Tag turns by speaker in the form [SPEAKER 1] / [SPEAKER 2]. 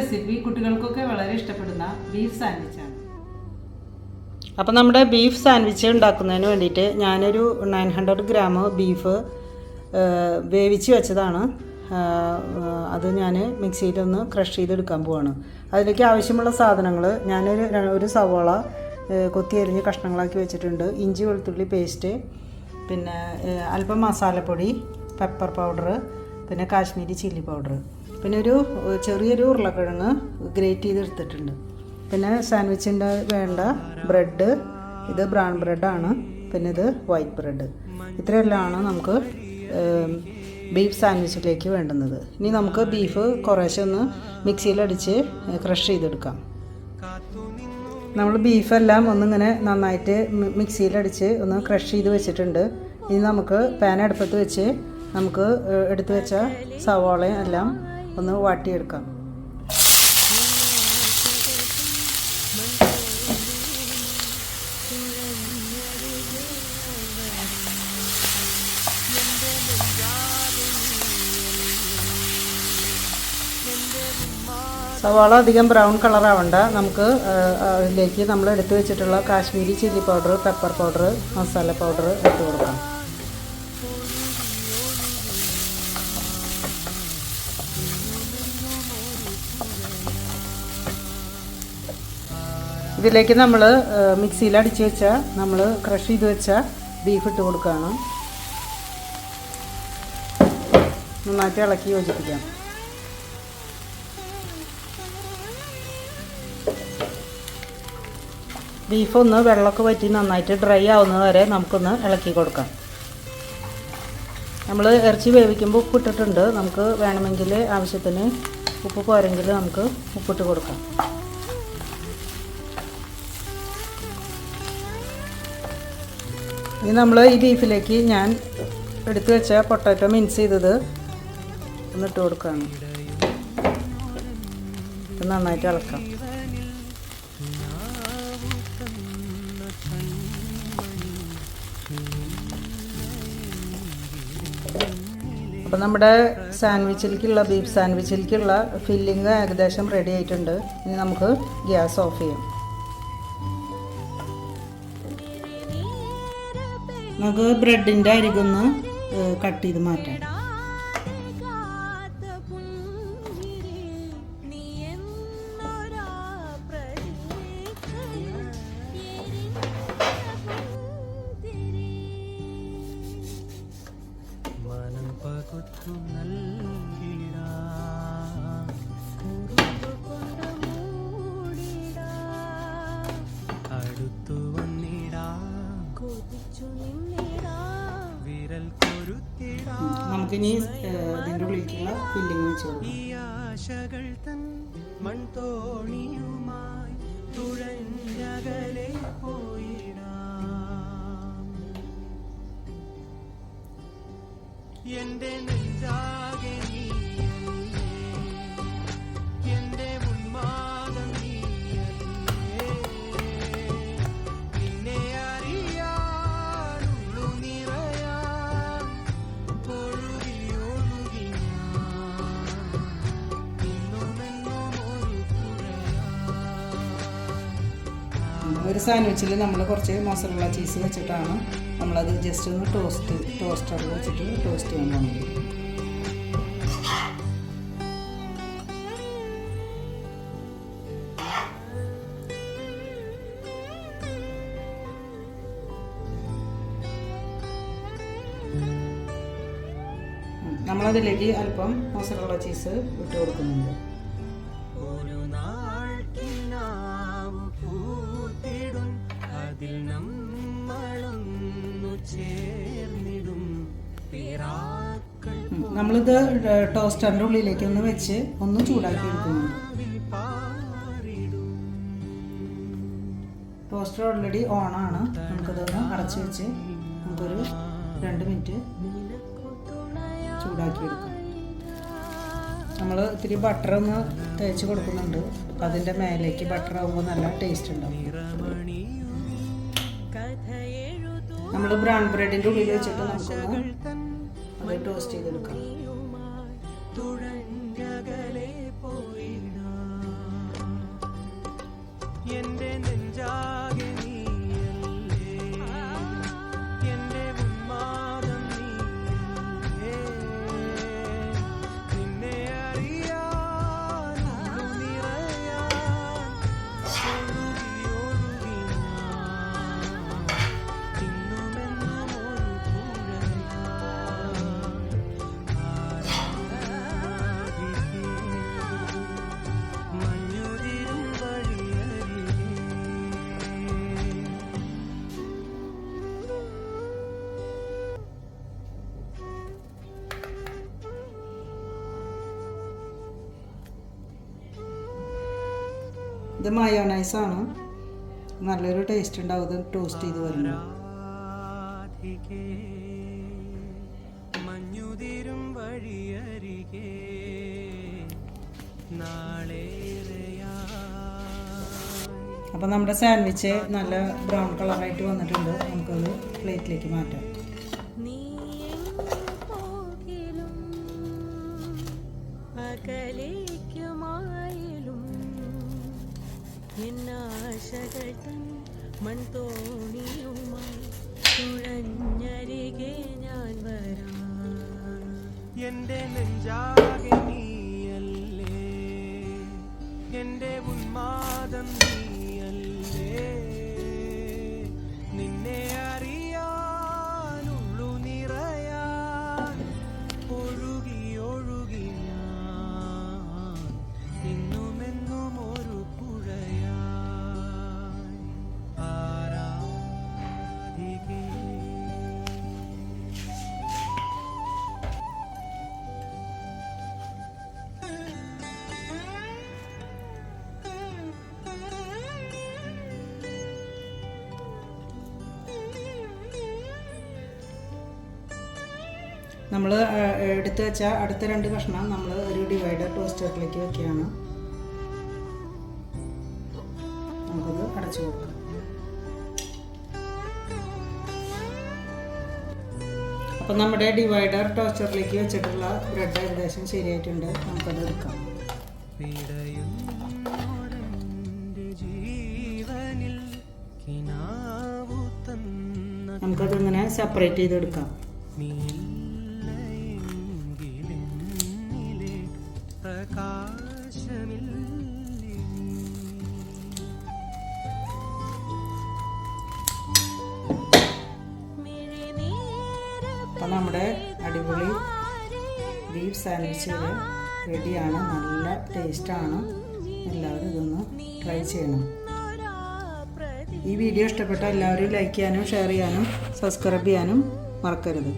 [SPEAKER 1] Recipe കുട്ടികൾക്കൊക്കെ വളരെ ഇഷ്ടപ്പെടുന്ന ബീഫ് സാൻഡ്വിച്ചാണ്.
[SPEAKER 2] അപ്പോൾ നമ്മുടെ ബീഫ് സാൻഡ്വിച്ച് ഉണ്ടാക്കുന്നതിന് വേണ്ടിയിട്ട് ഞാനൊരു 900 ഗ്രാം ബീഫ് വേവിച്ച് വെച്ചതാണ്. അത് ഞാൻ മിക്സിയിലൊന്ന് ക്രഷ് ചെയ്തെടുക്കാൻ പോവാണ്. അതിലേക്ക് ആവശ്യമുള്ള സാധനങ്ങൾ ഒരു സവോള കൊത്തി അരിഞ്ഞ് കഷ്ണങ്ങളാക്കി വെച്ചിട്ടുണ്ട്, ഇഞ്ചി വെളുത്തുള്ളി പേസ്റ്റ്, പിന്നെ അല്പം മസാലപ്പൊടി, പെപ്പർ പൗഡർ, പിന്നെ കാശ്മീരി ചില്ലി പൗഡർ, പിന്നെ ചെറിയൊരു ഉരുളക്കിഴങ്ങ് ഗ്രേറ്റ് ചെയ്തെടുത്തിട്ടുണ്ട്. പിന്നെ സാൻഡ്വിച്ചിൻ്റെ വേണ്ട ബ്രെഡ്, ഇത് ബ്രൗൺ ബ്രെഡാണ്, പിന്നെ ഇത് വൈറ്റ് ബ്രെഡ്. ഇത്രയെല്ലാമാണ് നമുക്ക് ബീഫ് സാൻഡ്വിച്ചിലേക്ക് വേണ്ടുന്നത്. ഇനി നമുക്ക് ബീഫ് കുറേശ്ശെ ഒന്ന് മിക്സിയിലടിച്ച് ക്രഷ് ചെയ്തെടുക്കാം. നമ്മൾ ബീഫെല്ലാം ഒന്നിങ്ങനെ നന്നായിട്ട് മിക്സിയിലടിച്ച് ഒന്ന് ക്രഷ് ചെയ്ത് വെച്ചിട്ടുണ്ട്. ഇനി നമുക്ക് പാൻ അടുപ്പത്ത് വെച്ച് നമുക്ക് എടുത്തു വെച്ച സവാളയും എല്ലാം ഒന്ന് വാട്ടിയെടുക്കാം. സവാള അധികം ബ്രൗൺ കളർ ആവണ്ട. നമുക്ക് അതിലേക്ക് നമ്മൾ എടുത്തു വെച്ചിട്ടുള്ള Kashmiri chilli powder, pepper powder, masala powder ഇട്ട് കൊടുക്കാം. ഇതിലേക്ക് നമ്മൾ മിക്സിയിൽ അടിച്ച് വെച്ച നമ്മൾ ക്രഷ് ചെയ്ത് വെച്ച ബീഫ് ഇട്ട് കൊടുക്കുകയാണ്. നന്നായിട്ട് ഇളക്കി യോജിപ്പിക്കാം. ബീഫ് ഒന്ന് വെള്ളമൊക്കെ വറ്റി നന്നായിട്ട് ഡ്രൈ ആവുന്നത് വരെ നമുക്കൊന്ന് ഇളക്കി കൊടുക്കാം. നമ്മൾ ഇറച്ചി വേവിക്കുമ്പോൾ ഉപ്പിട്ടിട്ടുണ്ട്. നമുക്ക് വേണമെങ്കിൽ ആവശ്യത്തിന് ഉപ്പ് പോരെങ്കിൽ നമുക്ക് ഉപ്പിട്ട് കൊടുക്കാം. ഇനി നമ്മൾ ഈ ബീഫിലേക്ക് ഞാൻ എടുത്തു വെച്ച പൊട്ടാറ്റോ മിക്സ് ചെയ്തത് ഒന്നിട്ട് കൊടുക്കുകയാണ്. നന്നായിട്ട് ഇളക്കാം. അപ്പോൾ നമ്മുടെ ബീഫ് സാൻഡ്വിച്ചിലേക്കുള്ള ഫില്ലിങ് ഏകദേശം റെഡി ആയിട്ടുണ്ട്. ഇനി നമുക്ക് ഗ്യാസ് ഓഫ് ചെയ്യാം. നമുക്ക് ബ്രെഡിൻ്റെ അരികൊന്ന് കട്ട് ചെയ്ത് മാറ്റാം. നമുക്കിനി ഇതിൻ്റെ ഉള്ളിലേക്കുള്ള ഫില്ലിങ് വെച്ച് കൊടുക്കാം. ഒരു സാൻഡ്വിച്ചിൽ നമ്മൾ കുറച്ച് മൊസറല്ല ചീസ് വെച്ചിട്ടാണ് നമ്മളത് ജസ്റ്റ് ഒന്ന് ടോസ്റ്ററിൽ വെച്ചിട്ട് ടോസ്റ്റ് ചെയ്യാൻ പോകുന്നത്. നമ്മളതിലേക്ക് അല്പം മൊസറല്ല ചീസ് ഇട്ട് കൊടുക്കുന്നുണ്ട്. നമ്മളിത് ടോസ്റ്ററിൻ്റെ ഉള്ളിലേക്ക് ഒന്ന് വെച്ച് ഒന്ന് ചൂടാക്കി എടുക്കുന്നുണ്ട്. ടോസ്റ്റർ ഓൾറെഡി ഓണാണ്. നമുക്കതൊന്ന് അടച്ചു വെച്ച് നമുക്കൊരു 2 മിനിറ്റ് ചൂടാക്കി എടുക്കാം. നമ്മൾ ഇത്തിരി ബട്ടർ ഒന്ന് തേച്ച് കൊടുക്കുന്നുണ്ട്. അതിൻ്റെ മേലേക്ക് ബട്ടർ ആകുമ്പോൾ നല്ല ടേസ്റ്റ് ഉണ്ടാവും. നമ്മൾ ബ്രൗൺ ബ്രെഡിൻ്റെ ഉള്ളിൽ വെച്ചിട്ട് നമുക്കൊന്ന് അത് ടോസ്റ്റ് ചെയ്തെടുക്കാം. ഇത് മയോണൈസാണ്. നല്ലൊരു ടേസ്റ്റ് ഉണ്ടാവും ഇത് ടോസ്റ്റ് ചെയ്ത് വരുമ്പോൾ.
[SPEAKER 3] മഞ്ഞുതിരും വഴിയരികെ നാളേറെയാ.
[SPEAKER 2] അപ്പം നമ്മുടെ സാൻഡ്വിച്ച് നല്ല ബ്രൗൺ കളറായിട്ട് വന്നിട്ടുണ്ട്. നമുക്കത് പ്ലേറ്റിലേക്ക് മാറ്റാം.
[SPEAKER 4] നീ പോകിലും അകലേക്കുമായാലും എന്നാശകൾ തൻ മൺതോണിയുമായി തുഴഞ്ഞരികെ ഞാൻ വരാം.
[SPEAKER 3] എന്റെ നെഞ്ചാകെ നീയല്ലേ, എന്റെ ഉന്മാദം നീയല്ലേ. നിന്നെ അറിയാനുള്ളു നിറയാൻ ഒഴുകി ഒഴുകി ഞാൻ ഇന്നുമെന്നും ഒരു പുഴയായി ആരാധികേ.
[SPEAKER 2] നമ്മൾ എടുത്ത് വെച്ച അടുത്ത 2 കഷ്ണം നമ്മൾ ഒരു ഡിവൈഡർ ടോസ്റ്ററിലേക്ക് വെക്കുകയാണ്. നമുക്കത് അടച്ചു കൊടുക്കാം. അപ്പം നമ്മുടെ ഡിവൈഡർ ടോസ്റ്ററിലേക്ക് വെച്ചിട്ടുള്ള ബ്രെഡ് ഏകദേശം ശരിയായിട്ടുണ്ട്. നമുക്കത് എടുക്കാം.
[SPEAKER 3] പിടയുന്നോടെന്റെ ജീവനിൽ കിനാവു തന്ന
[SPEAKER 2] നമുക്കതിങ്ങനെ സെപ്പറേറ്റ് ചെയ്തെടുക്കാം.
[SPEAKER 3] നീലെങ്കിലെന്നിലെ പ്രകാശമില്ലേ.
[SPEAKER 2] അപ്പം നമ്മുടെ അടിപൊളി ബീഫ് സാൻഡ്വിച്ച് റെഡിയാണ്. നല്ല ടേസ്റ്റാണ്. എല്ലാവരും ഇതൊന്ന് ട്രൈ ചെയ്യണം. ഈ വീഡിയോ ഇഷ്ടപ്പെട്ട എല്ലാവരും ലൈക്ക് ചെയ്യാനും ഷെയർ ചെയ്യാനും സബ്സ്ക്രൈബ് ചെയ്യാനും മറക്കരുത്.